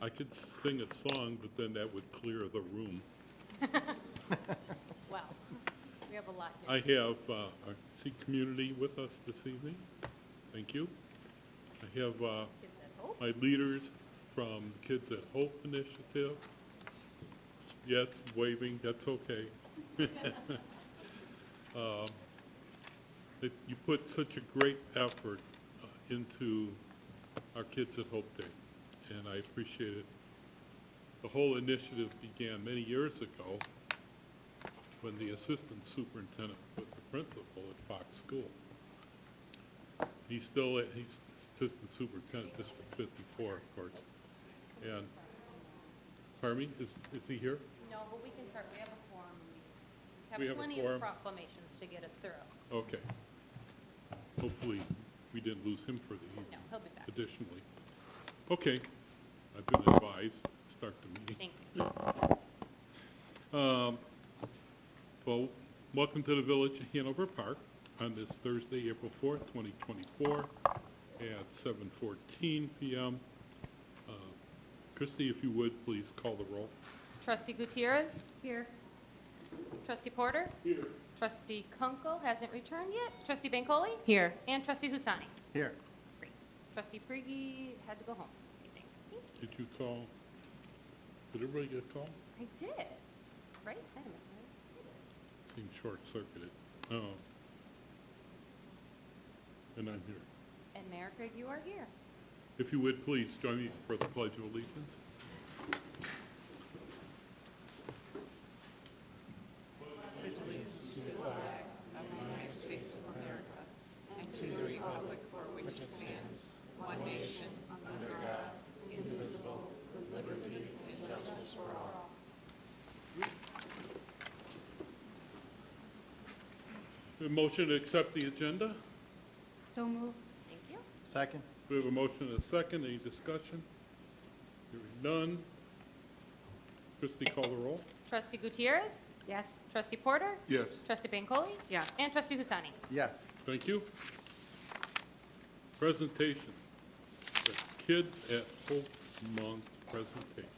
I could sing a song, but then that would clear the room. Wow, we have a lot I here. have our Sikh community with us this evening. Thank you. I have Kids at Hope. my leaders from Kids at Hope Initiative. Yes, waving, that's okay. You put such a great effort into our Kids at Hope Day, and I appreciate it. The whole initiative began many years ago when the assistant superintendent was the principal at Fox School. He's assistant superintendent, District 54, of course. And, pardon me, is he here? No, but we can start, we have a forum. We We have have a plenty quorum? of proclamations to get us through. Okay. Hopefully, we didn't lose him for the evening. No, he'll be back. Additionally. Okay, I've been advised, start the meeting. Thank you. Well, welcome to the Village of Hanover Park on this Thursday, April 4th, 2024, at 7:14 p.m. Christie, if you would, please call the roll. Trustee Gutierrez? Here. Trustee Porter? Here. Trustee Kunkel hasn't returned yet. Trustee Bancole? Here. And Trustee Husani? Here. Great. Trustee Prigi had to go home this evening. Thank you. Did you call? Did everybody get called? I did. Right? I don't know. Seemed short-circuited. Oh. And I'm here. And Mayor Craig, you are here. If you would, please join me for the Pledge of Allegiance. A motion to accept the agenda? So moved. Thank you. Second? We have a motion and a second. Any discussion? Hearing none. Christie, call the roll. Trustee Gutierrez? Yes. Trustee Porter? Yes. Trustee Bancole? Yes. And Trustee Husani? Yes. Thank you. Presentation. The Kids at Hope Month presentation.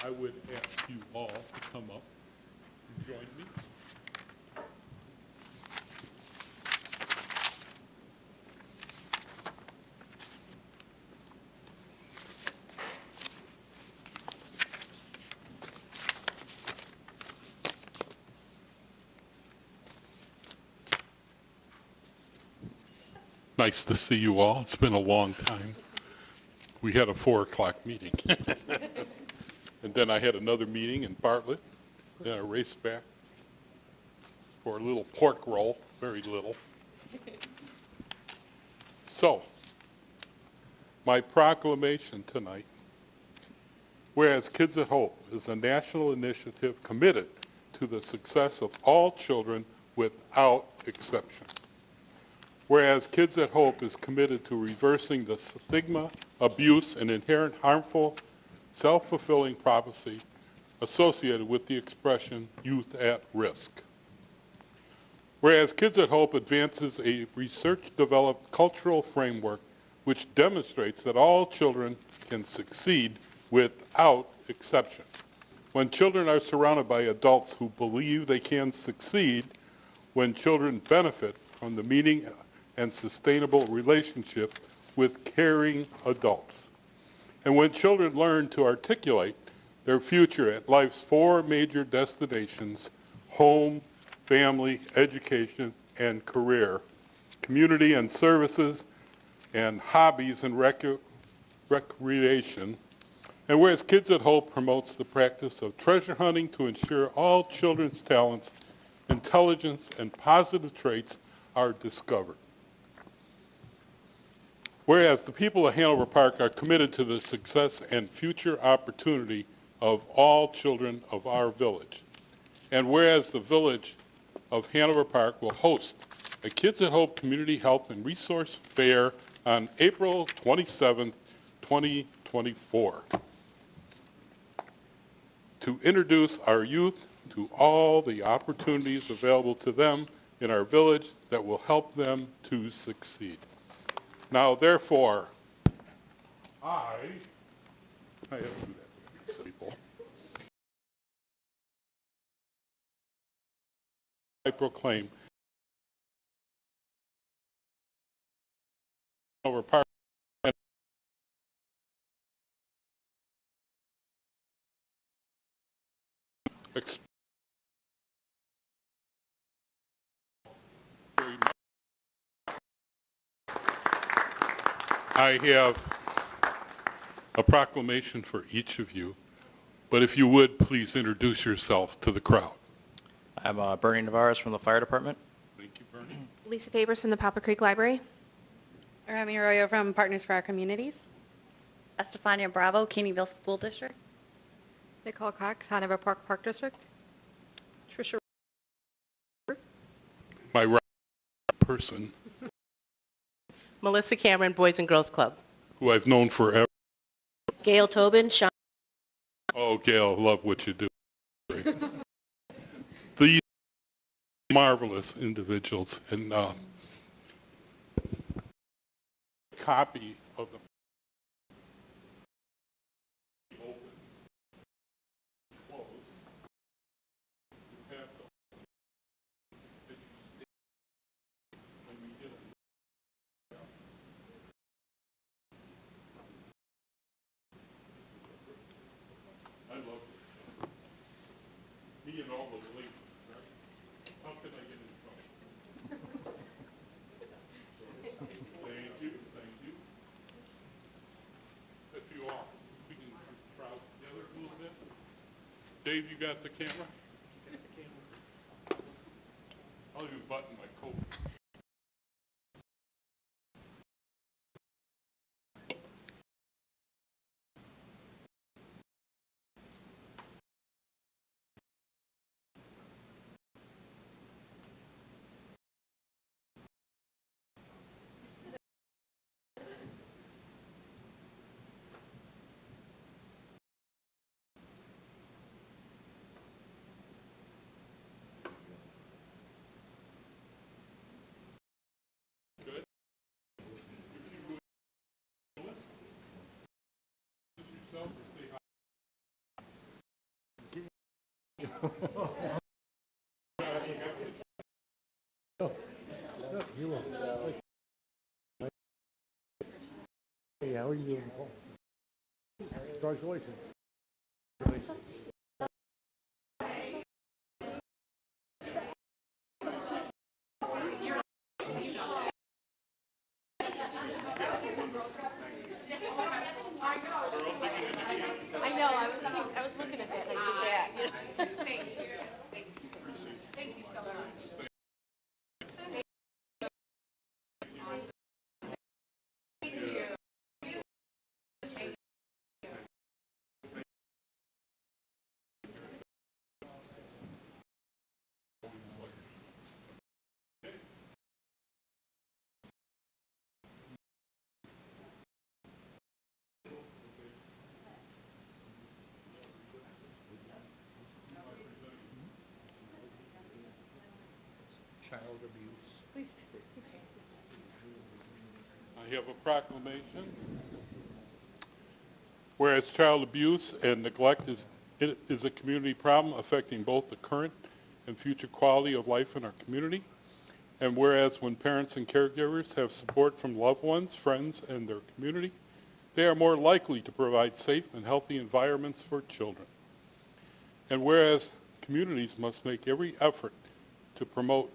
I would ask you all to come up and join me. Nice to see you all. It's been a long time. We had a 4 o'clock meeting. And then I had another meeting in Bartlett. Then I raced back for a little pork roll, very little. So, my proclamation tonight. Whereas Kids at Hope is a national initiative committed to the success of all children without exception. Whereas Kids at Hope is committed to reversing the stigma, abuse, and inherent harmful, self-fulfilling prophecy associated with the expression youth at risk. Whereas Kids at Hope advances a research-developed cultural framework which demonstrates that all children can succeed without exception. When children are surrounded by adults who believe they can succeed, when children benefit from the meaning and sustainable relationship with caring adults. And when children learn to articulate their future at life's 4 major destinations, home, family, education, and career, community and services, and hobbies and recreation. And whereas Kids at Hope promotes the practice of treasure hunting to ensure all children's talents, intelligence, and positive traits are discovered. Whereas the people of Hanover Park are committed to the success and future opportunity of all children of our village. And whereas the Village of Hanover Park will host a Kids at Hope Community Health and Resource Fair on April 27th, 2024, to introduce our youth to all the opportunities available to them in our village that will help them to succeed. Now, therefore, I I have to do that to people. I proclaim over Park. I have a proclamation for each of you, but if you would, please introduce yourself to the crowd. I'm Bernie Navarez from the Fire Department. Thank you, Bernie. Lisa Favors from the Poplar Creek Library. Rami Arroyo from Partners for Our Communities. Estefania Bravo, Caneyville School District. Nicole Cox, Hanover Park District. Tricia. My right person, Melissa Cameron, Boys and Girls Club. who I've known forever. Gail Tobin, Sean. Oh, Gail, love what you do. These marvelous individuals, and copy of the me and all those ladies, right? How can I get in trouble? Thank you, thank you. If you are, we can crowd together a little bit. Dave, you got the camera? I'll even button my coat. Hey, how are you doing? Congratulations. I know, I was looking at that, I did that. Thank you. Thank you so much. Child abuse. I have a proclamation. Whereas child abuse and neglect is a community problem affecting both the current and future quality of life in our community. And whereas when parents and caregivers have support from loved ones, friends, and their community, they are more likely to provide safe and healthy environments for children. And whereas communities must make every effort to promote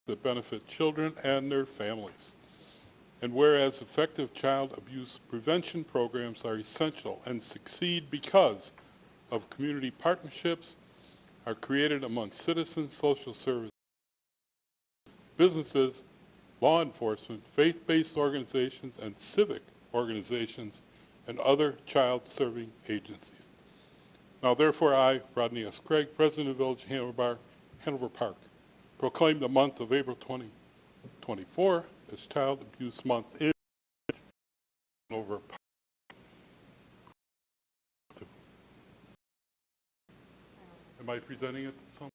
that benefit children and their families. And whereas effective child abuse prevention programs are essential and succeed because of community partnerships are created among citizens, social service, businesses, law enforcement, faith-based organizations, and civic organizations, and other child-serving agencies. Now, therefore, I, Rodney S. Craig, President of the Village of Hanover Park, proclaim the month of April 2024 as Child Abuse Month in Hanover Park. Am I presenting it to someone?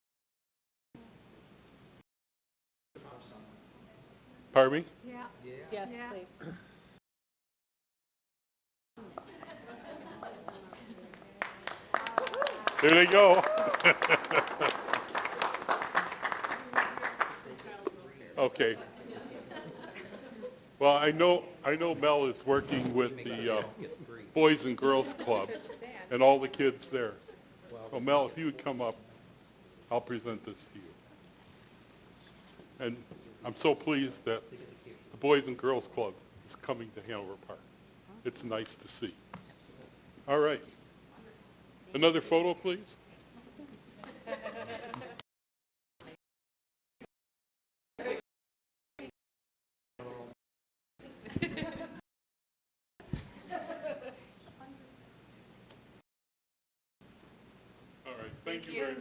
Pardon me? Yes, please. There they go. Okay. Well, I know Mel is working with the Boys and Girls Club and all the kids there. So Mel, if you would come up, I'll present this to you. And I'm so pleased that the Boys and Girls Club is coming to Hanover Park. It's nice to see. All right. Another photo, please. All right, thank you very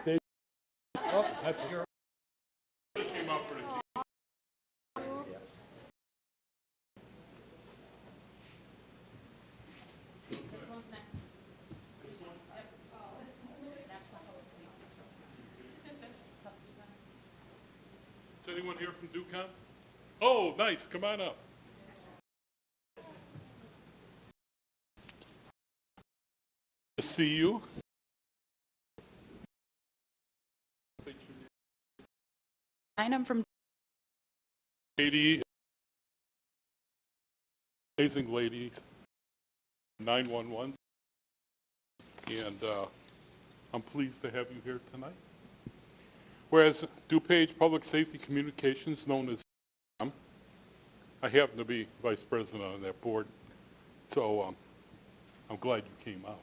much. Oh, that's your. Came up for the team. Is anyone here from Ducom? Oh, nice, come on up. To see you. I'm from Katie, amazing ladies, 911, and I'm pleased to have you here tonight. Whereas DuPage Public Safety Communications, known as DUPAM, I happen to be vice president on that board, so I'm glad you came out.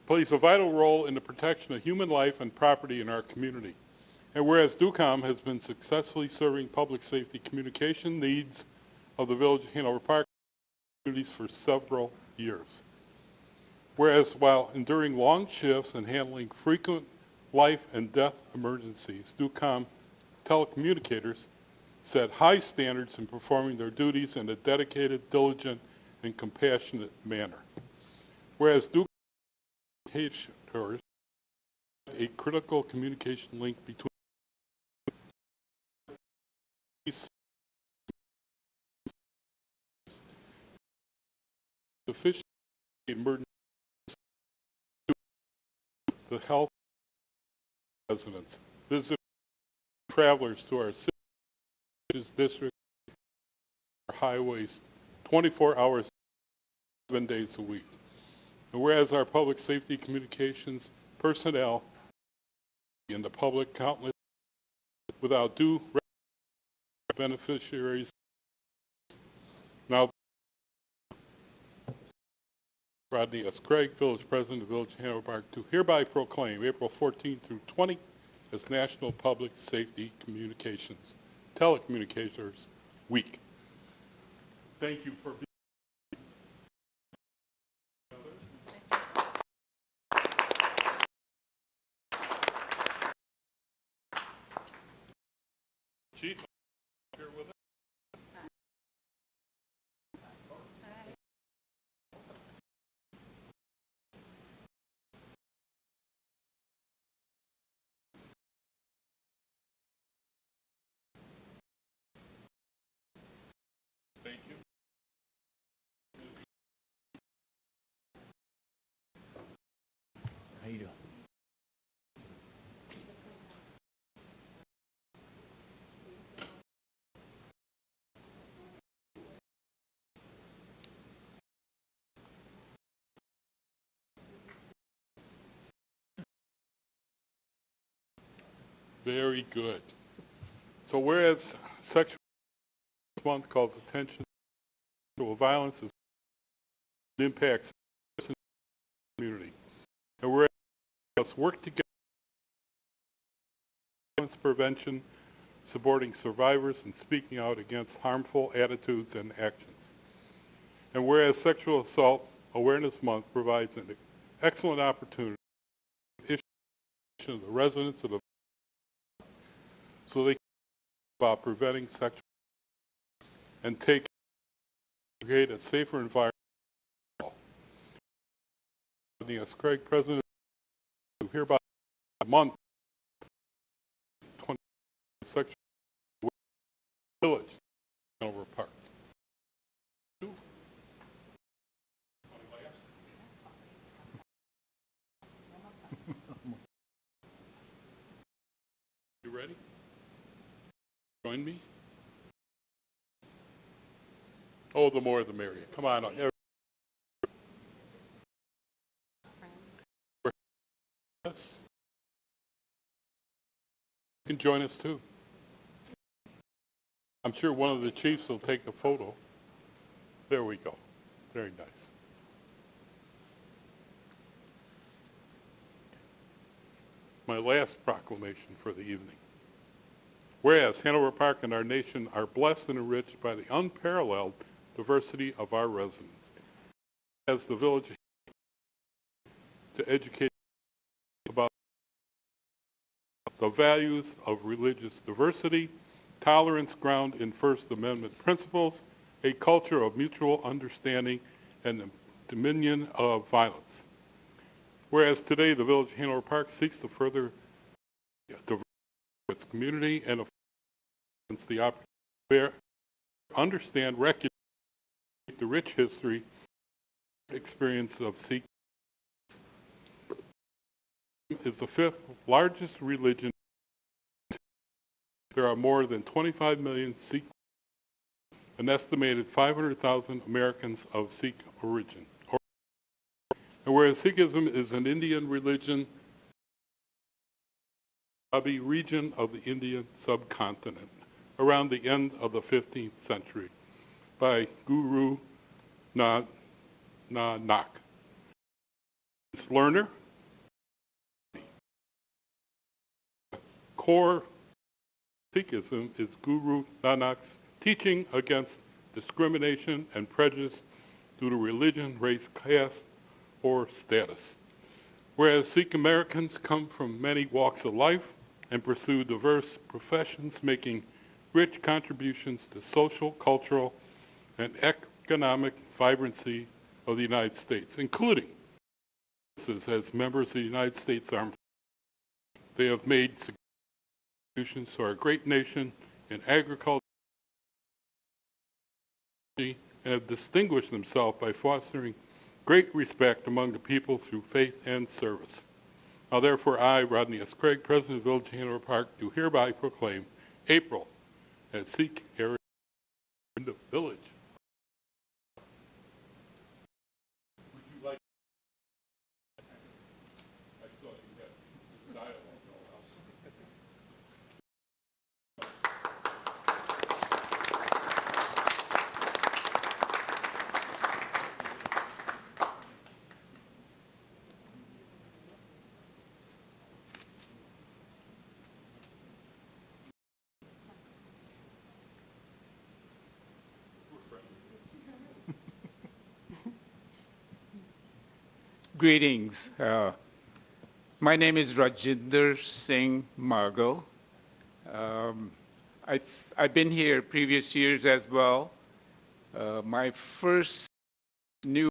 Plays a vital role in the protection of human life and property in our community. And whereas DUCOM has been successfully serving public safety communication needs of the Village of Hanover Park communities for several years. Whereas while enduring long shifts and handling frequent life and death emergencies, DUCOM telecommunicators set high standards in performing their duties in a dedicated, diligent, and compassionate manner. Whereas DUCOM communicators a critical communication link between sufficient emergency the health of residents, visitors, travelers to our cities, districts, our highways, 24 hours, 7 days a week. And whereas our public safety communications personnel in the public countless without due beneficiaries now Rodney S. Craig, Village President of the Village of Hanover Park, to hereby proclaim April 14 through 20 as National Public Safety Communications Telecommunicators Week. Thank you for being Chief, here with us. Thank you. How you doing? Very good. So whereas Sexual Month calls attention to violence and impacts the community, and whereas us work together violence prevention, supporting survivors, and speaking out against harmful attitudes and actions. And whereas Sexual Assault Awareness Month provides an excellent opportunity to issue the residents of the so they can about preventing sexual and create a safer environment. Yes, Craig, President, hereby month 20 sexual village Hanover Park. join me? Oh, the more the merrier. Come on. Yes. You can join us too. I'm sure one of the chiefs will take a photo. There we go. Very nice. My last proclamation for the evening. Whereas Hanover Park and our nation are blessed and enriched by the unparalleled diversity of our residents. As the village to educate about the values of religious diversity, tolerance grounded in First Amendment principles, a culture of mutual understanding, and the dominion of violence. Whereas today the Village of Hanover Park seeks to further diversity of its community and affords the opportunity to understand, recognize the rich history, experience of Sikh is the fifth largest religion. There are more than 25 million Sikh, an estimated 500,000 Americans of Sikh origin. And whereas Sikhism is an Indian religion, Punjabi region of the Indian subcontinent, around the end of the 15th century, by Guru Nanak. Its learner, core Sikhism is Guru Nanak's teaching against discrimination and prejudice due to religion, race, caste, or status. Whereas Sikh Americans come from many walks of life and pursue diverse professions, making rich contributions to social, cultural, and economic vibrancy of the United States, including as members of the United States Armed Forces. They have made contributions to our great nation in agriculture and have distinguished themselves by fostering great respect among the people through faith and service. Now therefore I, Rodney S. Craig, President of the Village of Hanover Park, do hereby proclaim April as Sikh Heritage in the Village. Would you like? I saw you had dialogue. Greetings. My name is Rajinder Singh Margo. I've been here previous years as well. My first new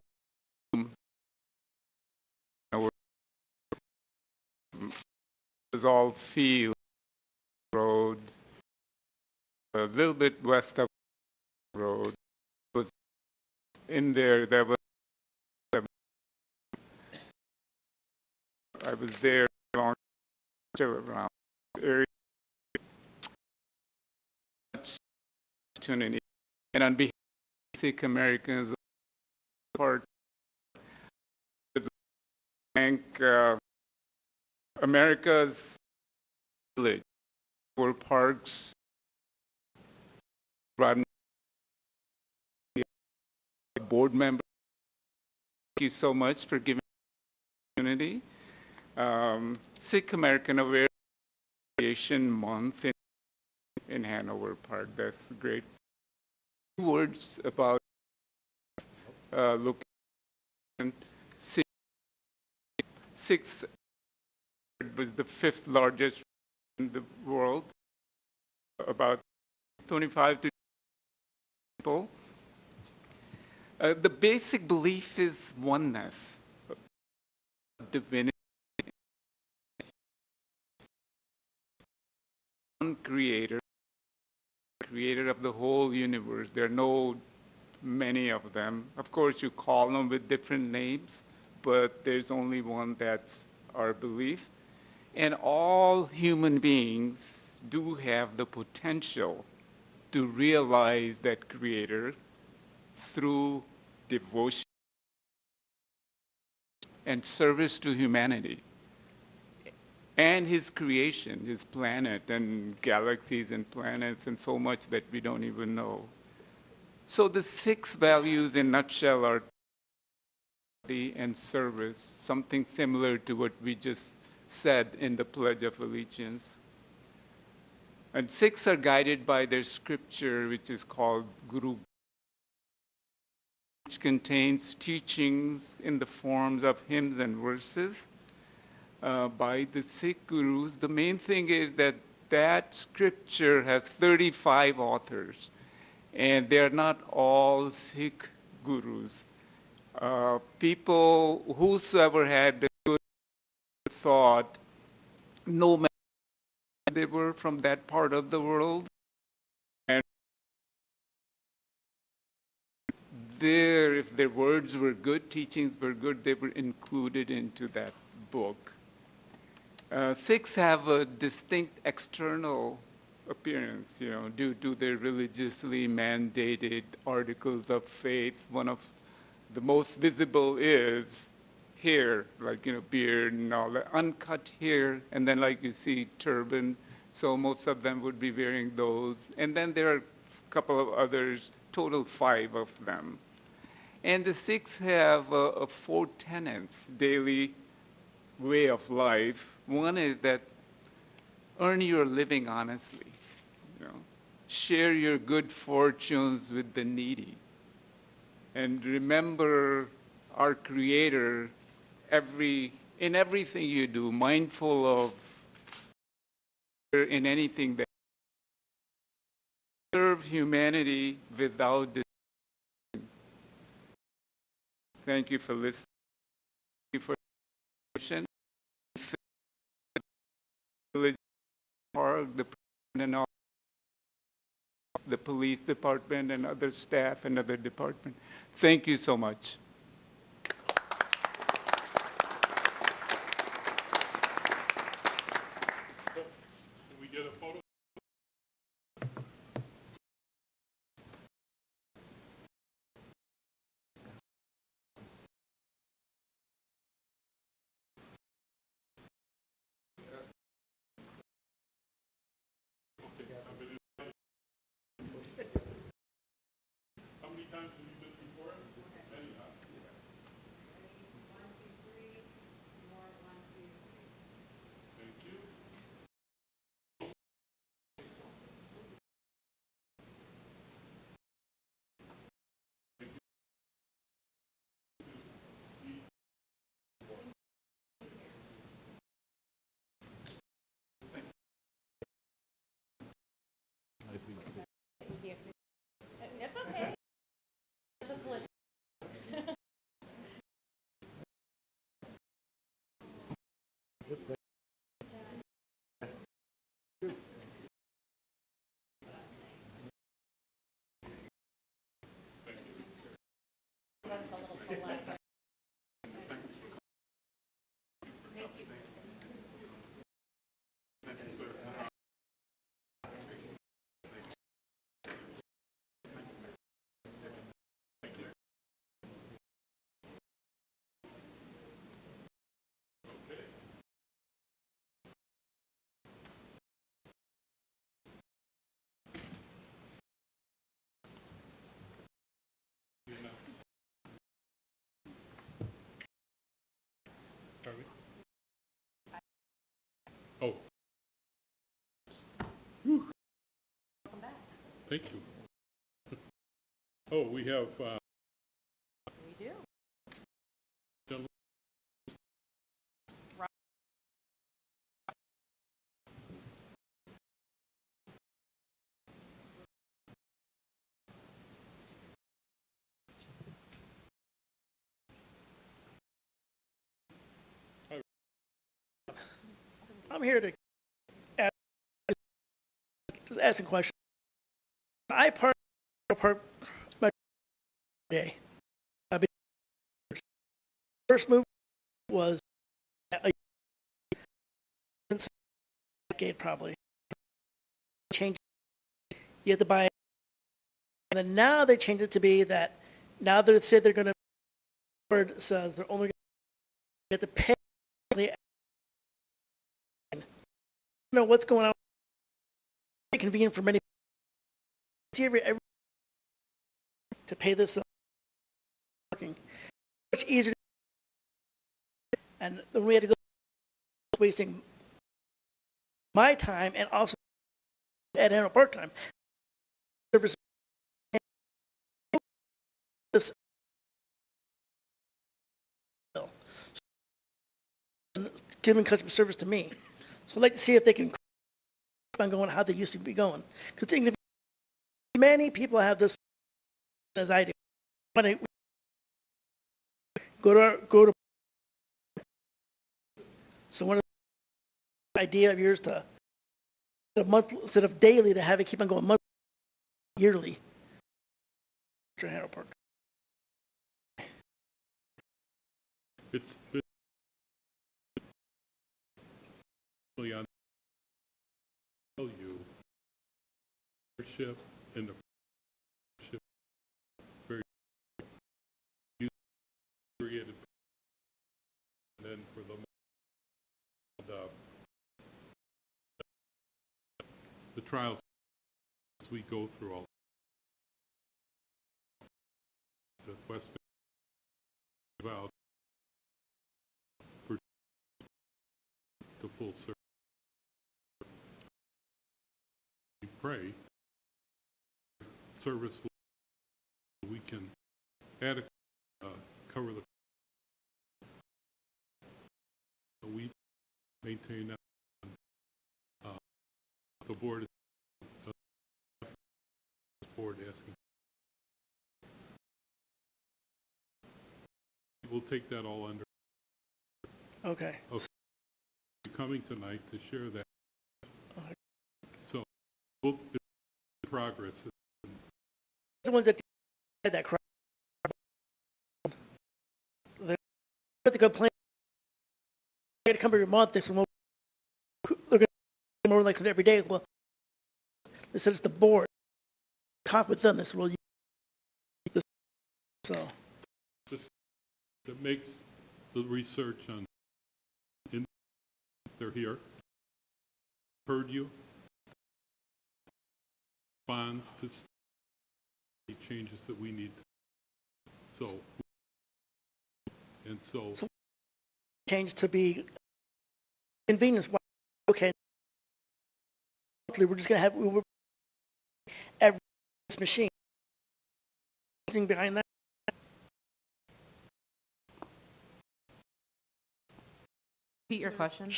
was all field road, a little bit west of the road. Was in there was I was there long around area opportunity, and on behalf of Sikh Americans, part thank America's village for parks. Board member, thank you so much for giving me the opportunity. Sikh American Awareness Month in Hanover Park. That's great. Words about location. Six was the fifth largest in the world. About 25 to people. The basic belief is oneness, divinity. One creator of the whole universe. There are many of them. Of course, you call them with different names, but there's only one that's our belief. And all human beings do have the potential to realize that Creator through devotion and service to humanity and his creation, his planet and galaxies and planets and so much that we don't even know. So the 6 values in a nutshell are and service, something similar to what we just said in the Pledge of Allegiance. And 6 are guided by their scripture, which is called Guru, which contains teachings in the forms of hymns and verses by the Sikh gurus. The main thing is that that scripture has 35 authors, and they're not all Sikh gurus. People, whosoever had the good thought, no matter where they were from that part of the world, and there, if their words were good, teachings were good, they were included into that book. Sikhs have a distinct external appearance, due to their religiously mandated articles of faith. One of the most visible is hair, like, beard and all that, uncut hair, and then like you see turban, so most of them would be wearing those. And then there are a couple of others, total 5 of them. And the Sikhs have 4 tenets, daily way of life. One is that earn your living honestly, share your good fortunes with the needy, and remember our Creator in everything you do, mindful of in anything that serve humanity without discrimination. Thank you for listening. Thank you for the village park, the and all, the police department and other staff and other department. Thank you so much. Can we get a photo? How many times have you been before us? Many, huh? Thank you. It's okay. It's a collision. Are we? Oh. Whew. Thank you. Oh, we have, We do. gentlemen. I'm here to ask, just ask a question. I park my day. I've been, first move was a decade probably. Change. You have to buy And then now they changed it to be that now they say they're going to, it says they're only going to get to pay. You know what's going on. It's convenient for many. It's every to pay this working. Much easier. And then we had to go wasting my time and also at Antelope Park time. Service this giving customer service to me. So I'd like to see if they can keep on going how they used to be going. Because many people have this as I do. When I go to so one of the idea of yours to a month instead of daily to have it keep on going monthly, yearly. Antelope Park. It's really on tell you leadership and the friendship very created, and then for the trials as we go through all the Western about for the full service. We pray service we can adequately cover the we maintain that. The board is board asking. We'll take that all under. Okay. Coming tonight to share that. So, we'll progress. The ones that had that crowd, the complaint. They're going to come every month. They said, well, they're going to more like every day. Well, they said it's the board. Talk with them. They said, well, you this. So. That makes the research on they're here, heard you, responds to changes that we need. So Change to be convenience. Okay. We're just going to have every machine. Behind that. Repeat your question.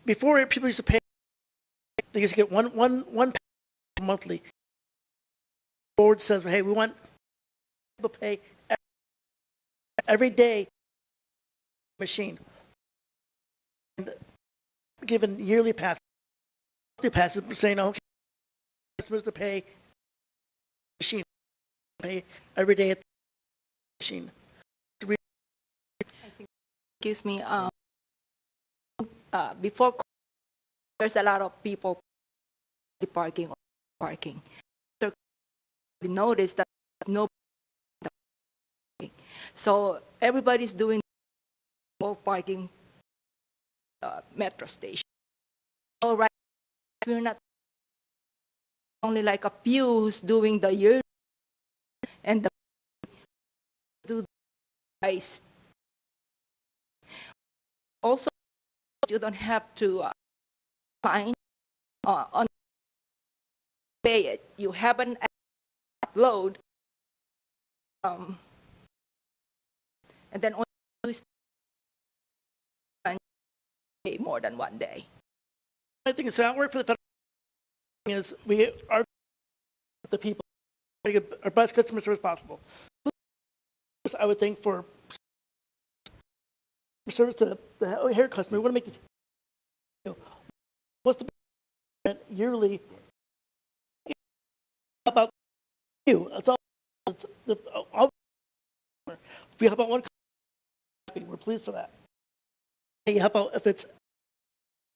Before, people used to pay. They used to get one monthly. The board says, "Hey, we want people to pay every day." Machine. And given yearly passes, saying, "Okay, customers to pay machine, pay every day at the machine." Excuse me, before there's a lot of people parking. We noticed that no, so everybody's doing more parking metro station. All right, we're not only like a few who's doing the year and the do ice. Also, you don't have to find on pay it. You have an upload, and then only pay more than one day. I think it's how it works for the federal is we are the people to get our best customer service possible. I would think for service to the hair customer, we want to make this. What's the yearly about you? That's all. If we help out one, we're pleased for that. Hey, how about if it's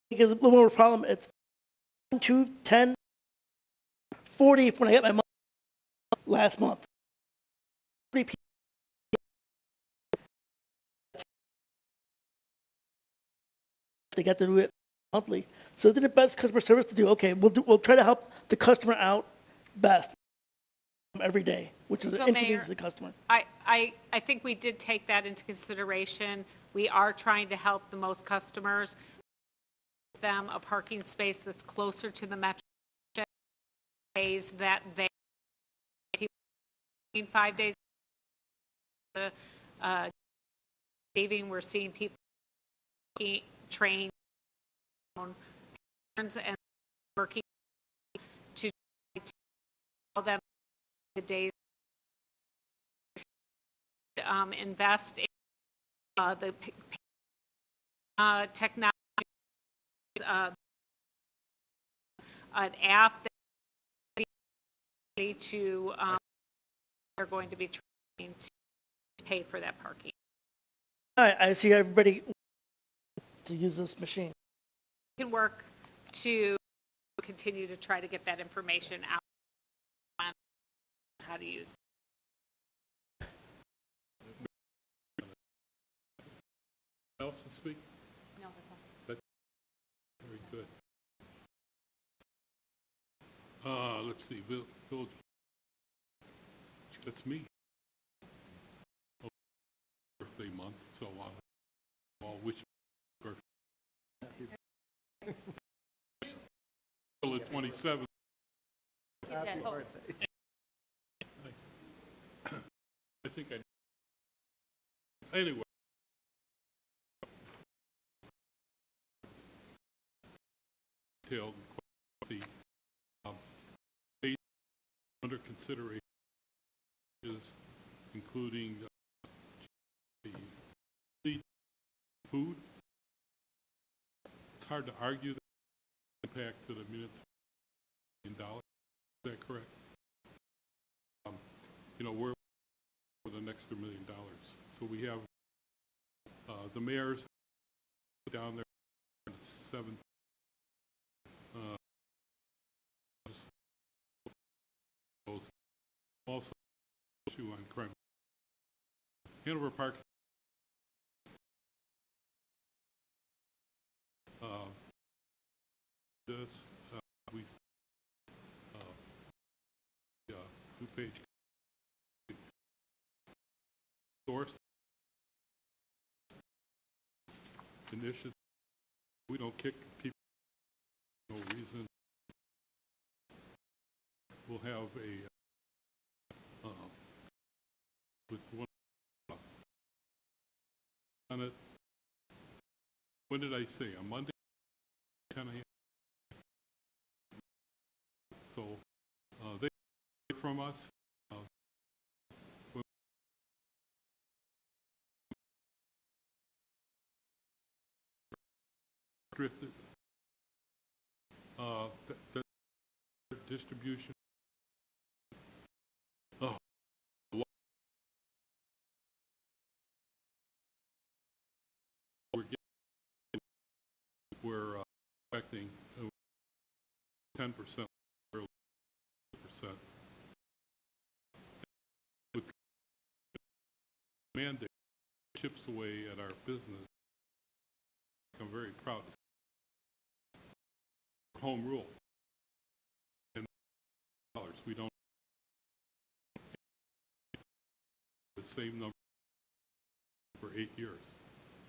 because a little more problem? It's 2, 10, 40 when I get my money. last month. 3 people. They got to do it monthly. So it's the best customer service to do. Okay, we'll try to help the customer out best every day, which is So, an inconvenience to Mayor, the customer. I think we did take that into consideration. We are trying to help the most customers, them a parking space that's closer to the metro days that they, 5 days, leaving, we're seeing people train and working to tell them the days invest in the technology, an app that to are going to be trained to pay for that parking. All right, I see everybody to use this machine. We can work to continue to try to get that information out on how to use it. Else to speak? No, that's all. Very good. Let's see, Village. That's me. Oh, birthday month, so I'll wish birthday. Till the 27th. I think anyway. Detailed the under consideration is including the food. It's hard to argue the impact to the municipal $1 million. Is that correct? You know, we're with an extra $1 million. So we have the mayor's down there at 7. Also, issue on crime. Hanover Park. This we've two-page source initiative. We don't kick people for no reason. We'll have a with one on it. When did I say? On Monday? 10 a.m. So they hear from us. Drifted. The distribution. Oh. We're expecting 10%, 10%. With mandate chips away at our business, I'm very proud. Home rule. And we don't the same number for 8 years.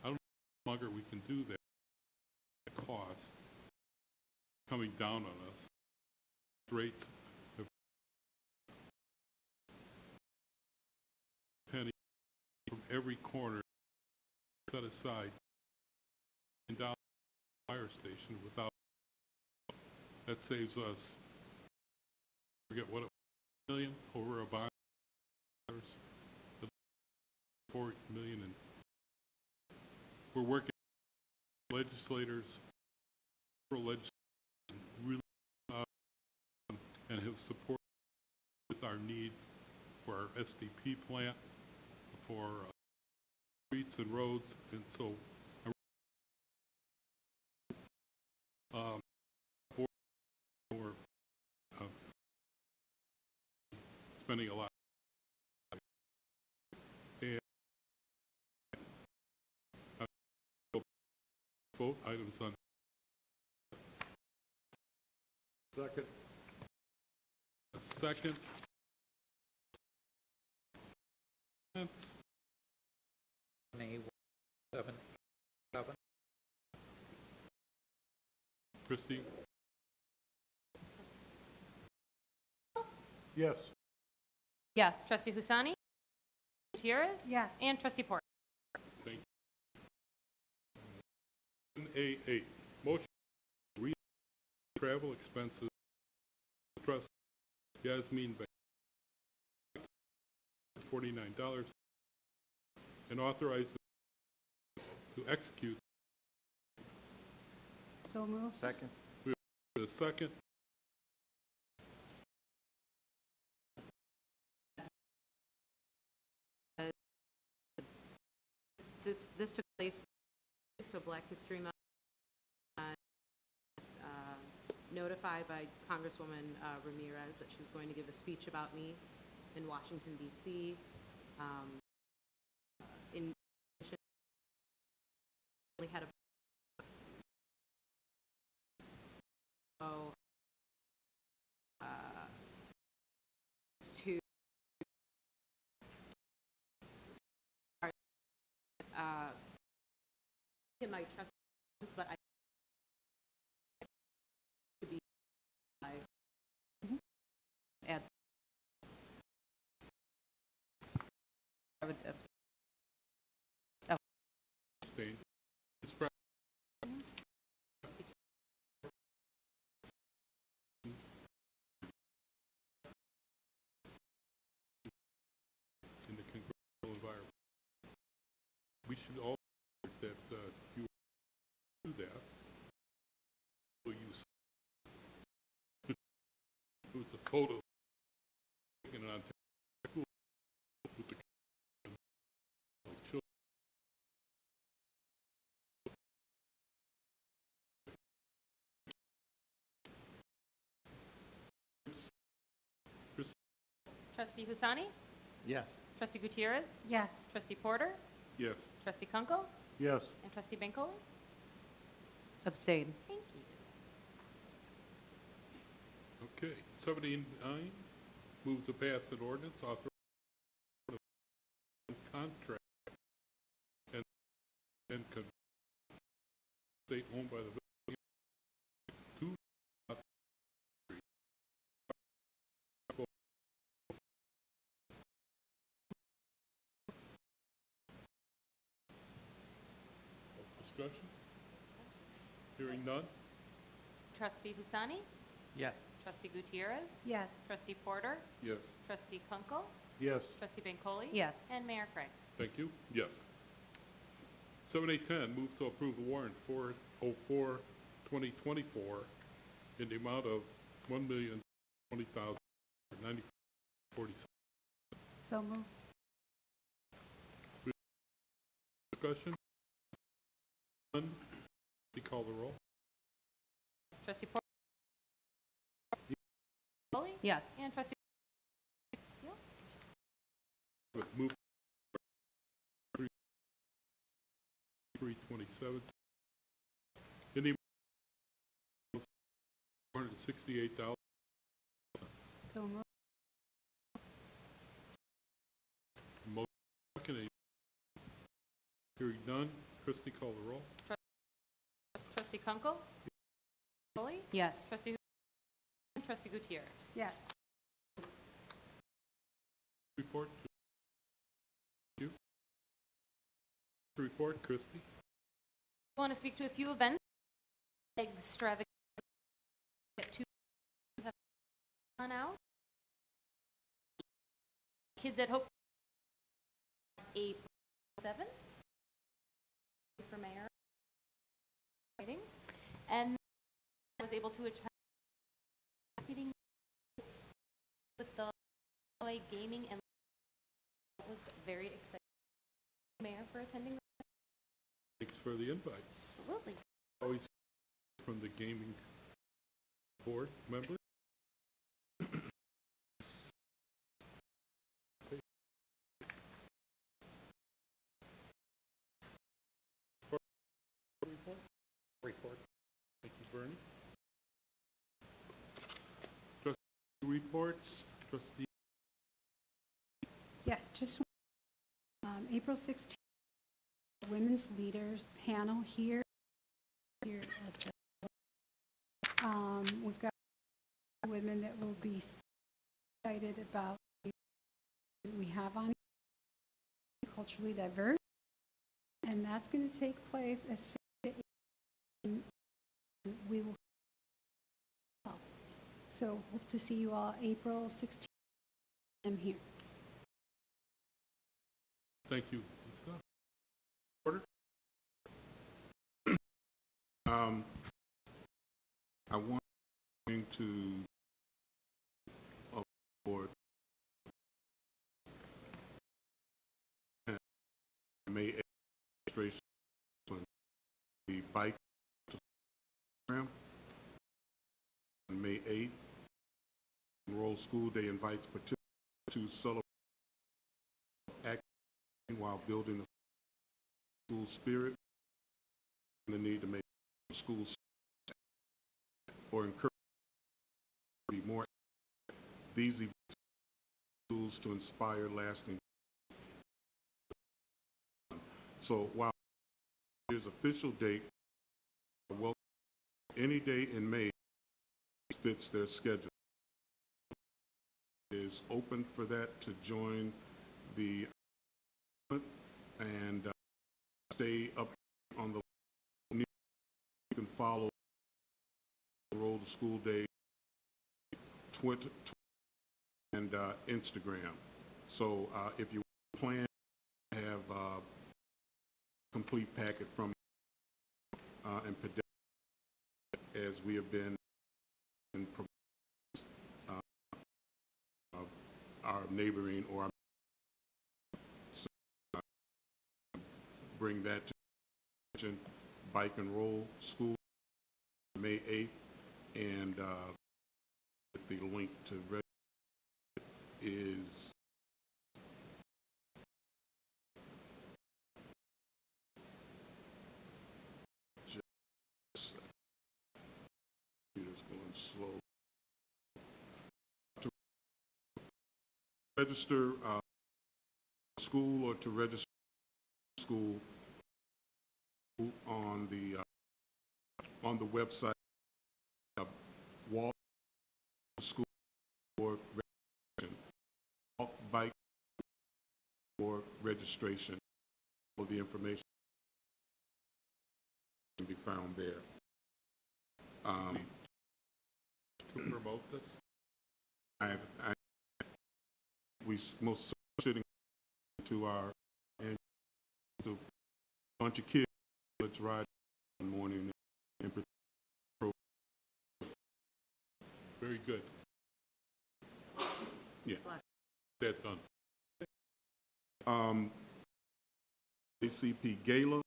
I don't know how longer we can do that. Costs coming down on us. Rates have penny from every corner set aside and down the fire station without that saves us forget what it was, $1 million over a bond, $4 million, and we're working with legislators, really and have supported with our needs for our SDP plant, for streets and roads, and so spending a lot. And vote items on. Second. A second. Christie? Yes. Yes. Trustee Husani? Gutierrez? Yes. And Trustee Porter? Thank you. 1A8, motion to re travel expenses, trust Yasmin Bey, $49, and authorize to execute. So move. Second. The second. This took place, so Black History Month, notified by Congresswoman Ramirez that she was going to give a speech about me in Washington, D.C. In addition, we had a to in my trust, but I to be add. I would Abstain. In the congressional environment. We should all that you do that. So you it was a photo taken on with the children. Trustee Husani? Yes. Trustee Gutierrez? Yes. Trustee Porter? Yes. Trustee Kunkel? Yes. And Trustee Bancole? Abstain. Thank you. Okay. 79, move to pass an ordinance authorizing contract and state owned by the village to discussion? Hearing none? Trustee Husani? Yes. Trustee Gutierrez? Yes. Trustee Porter? Yes. Trustee Kunkel? Yes. Trustee Bancole? Yes. And Mayor Craig? Thank you. Yes. 7810, move to approve the warrant 404, 2024 in the amount of $1,020,090.40. So move. Discussion? None? Please call the roll. Trustee Porter? Yes. And Trustee Move 327 in the amount of $468,000. So move. Motion second. Hearing none. Christie, call the roll. Trustee Kunkel? Yes. Trustee and Trustee Gutierrez? Yes. Report. You. Report, Christie. I want to speak to a few events. Extravagant. Two have gone out. Kids at Hope. April 7th. For mayor. And I was able to attend meeting with the LA Gaming, and it was very exciting. Mayor for attending. Thanks for the invite. Absolutely. Always from the gaming board member. reports, trustee? Yes, just April 16th, Women's Leaders Panel here at the, we've got women that will be excited about what we have on culturally diverse, and that's going to take place at 6 to 8. We will. So hope to see you all April 16th. I'm here. Thank you, Lisa. Order? I want to board May 8th registration on the bike program. On May 8th, Enroll School Day invites participants to celebrate acting while building a school spirit and the need to make schools or encourage to be more. These events schools to inspire lasting. So while there's official date, well, any day in May fits their schedule. It is open for that to join the and stay up on the. You can follow Roll the School Day Twitter and Instagram. So if you plan to have a complete packet from and as we have been in our neighboring or so, bring that to attention. Bike and Roll School May 8th, and the link to register is just computer's going slow. To register school or to register school on the website Walk School for registration, Walk Bike for registration. All the information can be found there. To promote this, we most sitting to our and to a bunch of kids. Let's ride one morning and very good. Yeah, that done. ACP Gala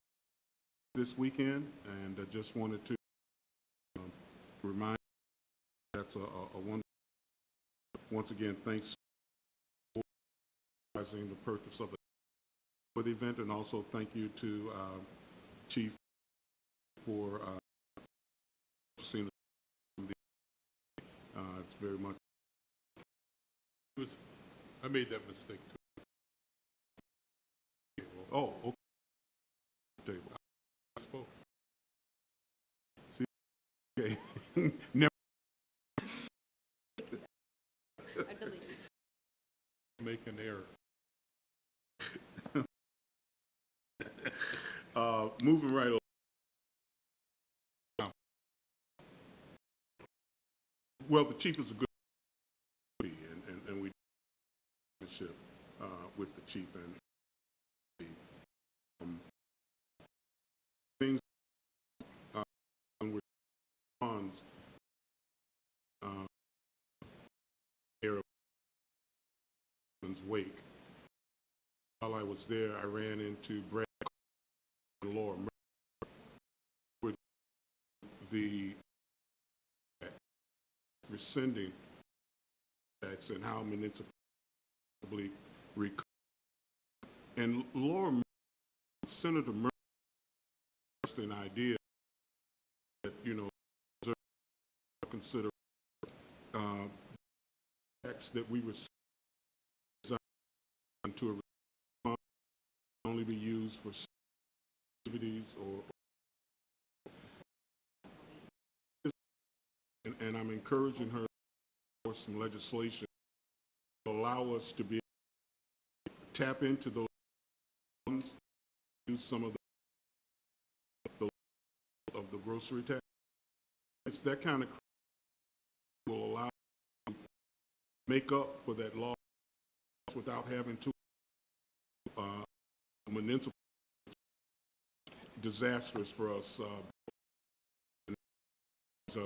this weekend, and I just wanted to remind you that's a wonderful. Once again, thanks for realizing the purpose of it for the event, and also thank you to Chief for seeing the. It's very much. I made that mistake too. Oh, okay. Table. I spoke. See, okay. Never. Make an error. Moving right along. Well, the chief is a good and we partnership with the chief and things with funds wake. While I was there, I ran into Brad and Laura with the rescinding tax and how municipally recover. And Laura, Senator Murphy, an idea that, you know, consider tax that we receive to a fund only be used for activities or and I'm encouraging her for some legislation to allow us to be able to tap into those funds, use some of the grocery tax. It's that kind of will allow to make up for that loss without having to municipal disastrous for us.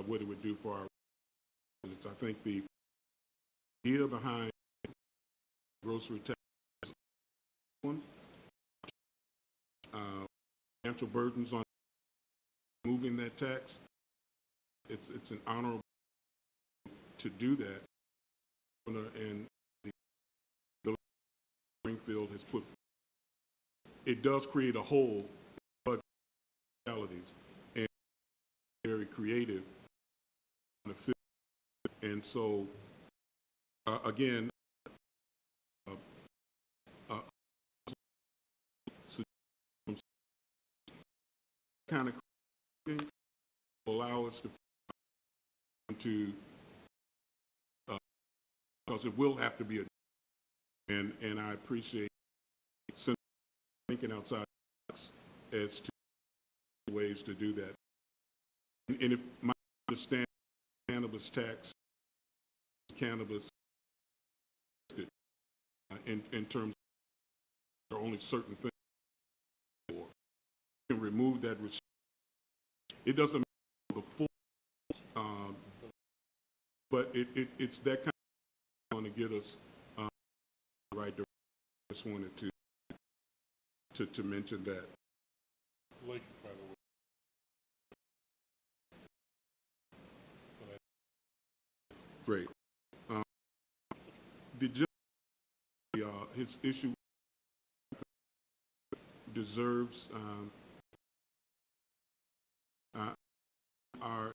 What it would do for our residents. I think the idea behind grocery tax is one, financial burdens on moving that tax. It's an honorable to do that, and the Springfield has put. It does create a hole in realities and very creative. And so, again, kind of allow us to because it will have to be a and I appreciate thinking outside as to ways to do that. And if my understanding cannabis tax, cannabis in terms of only certain things, or you can remove that restriction. It doesn't make the full, but it's that kind of want to get us right direction. I just wanted to mention that. Lakes, by the way. Great. His issue deserves our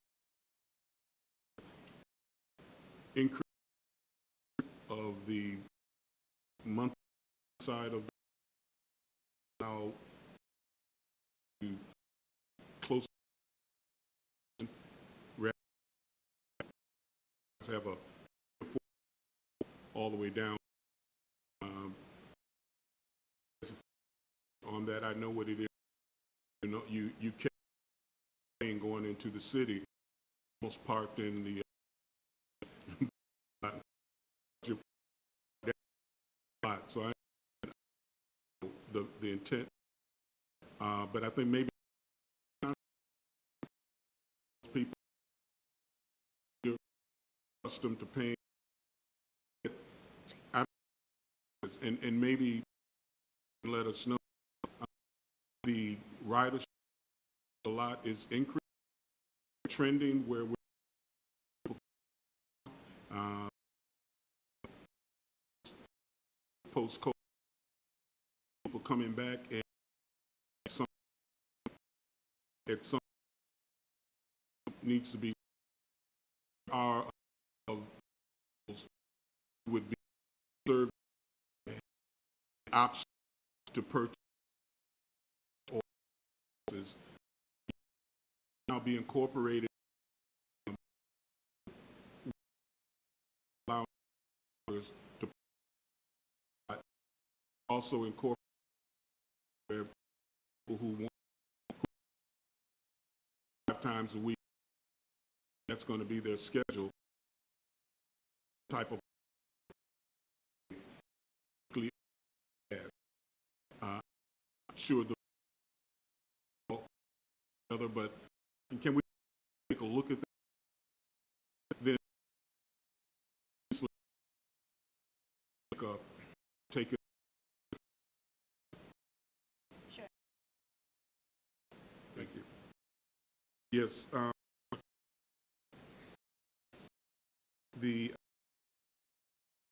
increase of the monthly side of now to close have a all the way down. On that, I know what it is. You know, you kept going into the city, almost parked in the so I the intent, but I think maybe people are accustomed to paying, and maybe let us know the ridership a lot is increasing, trending where we're post-COVID, people coming back and some needs to be our would be served options to purchase or now be incorporated allowing to also incorporate people who want 5 times a week. That's going to be their schedule. Type of sure the other, but can we take a look at that? Then take it. Sure. Thank you. Yes. The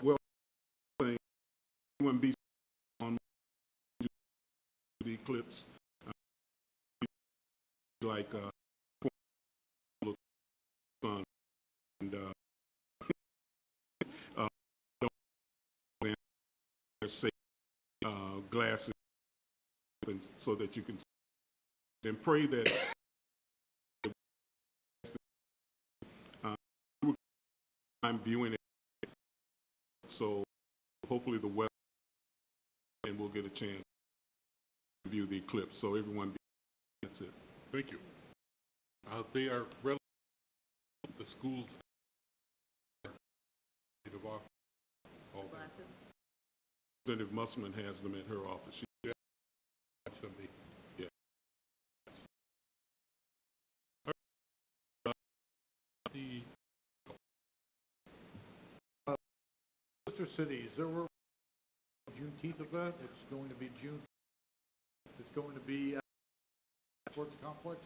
well thing UMB on the eclipse like sun and safe glasses so that you can see. And pray that I'm viewing it, so hopefully the weather, and we'll get a chance to view the eclipse. So everyone, that's it. Thank you. They are relative to the schools. Representative Musselman has them at her office. She, yeah. Sister cities, there were Juneteenth event. It's going to be June. It's going to be at the sports complex.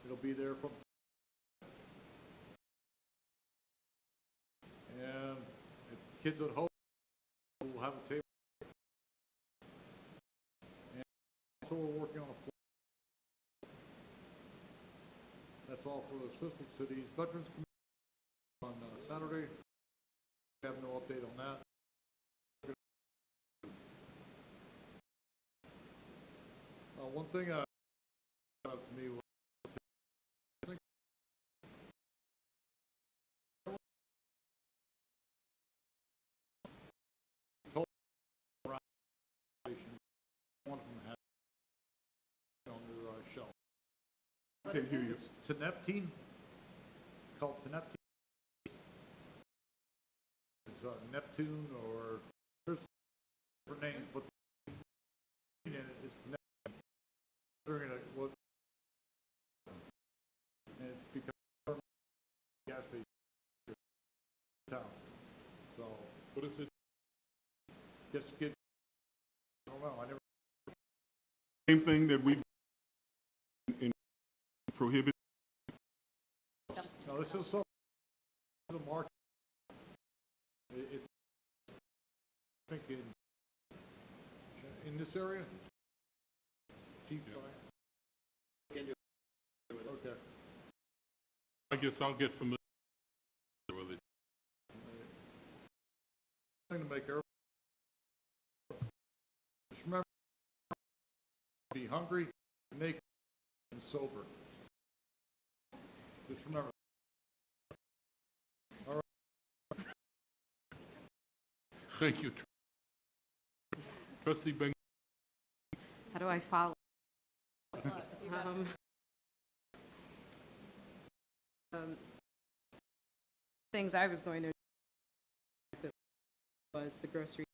It'll be there from, and if kids at home will have a table. And also we're working on a floor. That's all for the sister cities. Veterans Committee on Saturday. I have no update on that. One thing to me was one of them had on their shelf. I can hear you. It's Teneptine. It's called Teneptine. It's Neptune, or there's different names, but in it is Teneptine. During what, and it's because gas station town. So what is it? Just get. I don't know. I never. Same thing that we prohibit. No, this is something. The market. It's. I think in this area. Okay. I guess I'll get familiar with it. Thing to make everyone. Just remember, be hungry, naked, and sober. Just remember. All right. Thank you. Trustee Beng. How do I follow? Things I was going to was the grocery.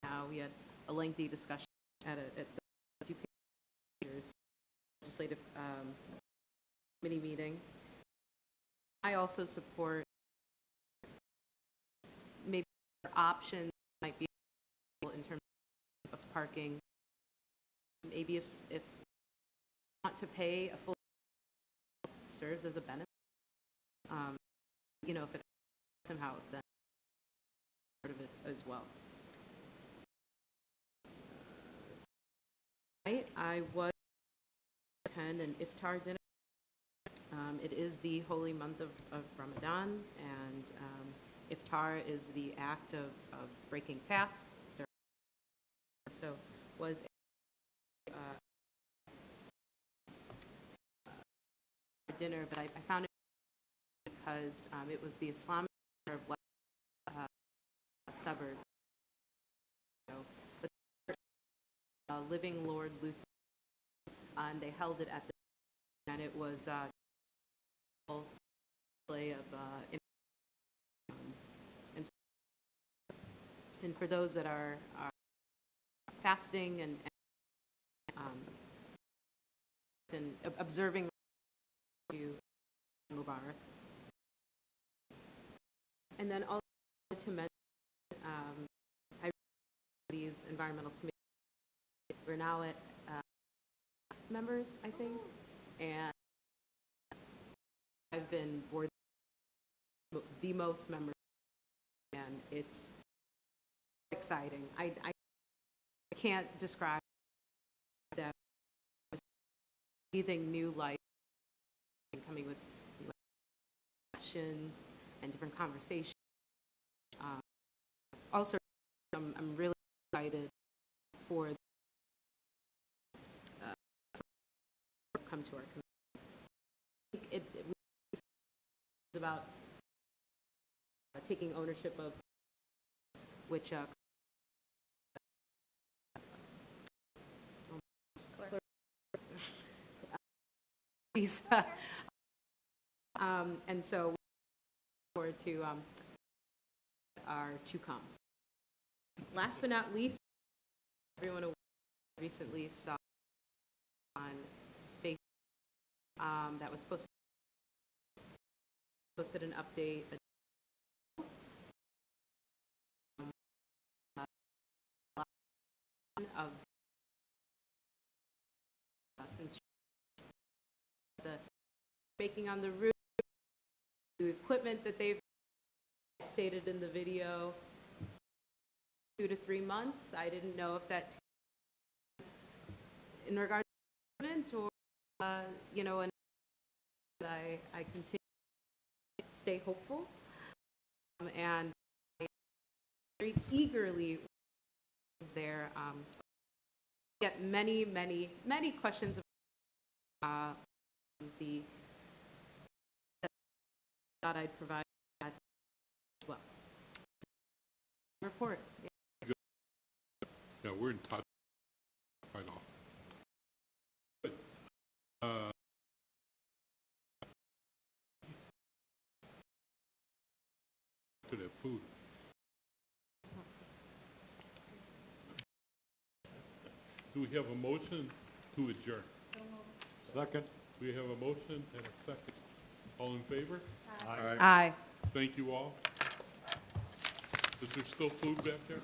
Now we had a lengthy discussion at the legislative committee meeting. I also support maybe options might be in terms of parking. Maybe if you want to pay a full serves as a benefit, you know, if it somehow then part of it as well. I was attend an iftar dinner. It is the holy month of Ramadan, and iftar is the act of breaking fast. So was dinner, but I found it because it was the Islamic dinner of suburbs. So, but Living Lord Lutheran, and they held it at the, and it was display of and for those that are fasting and observing Mubarak. And then also to mention, I these environmental committees. We're now at members, I think, and I've been board the most members, and it's exciting. I can't describe that breathing new life, and coming with new questions and different conversations. also, I'm really excited for come to our community. It was about taking ownership of which these, and so we look forward to are to come. Last but not least, everyone recently saw on Facebook that was posted an update of the making on the roof, the equipment that they've stated in the video, 2 to 3 months. I didn't know if that in regards to equipment or you know, and I continue to stay hopeful and very eagerly there get many questions about the that I'd provide as well. Report. Yeah, we're in touch right off. To their food. Do we have a motion to adjourn? Second. We have a motion and a second. All in favor? Aye. Thank you all. Is there still food back there?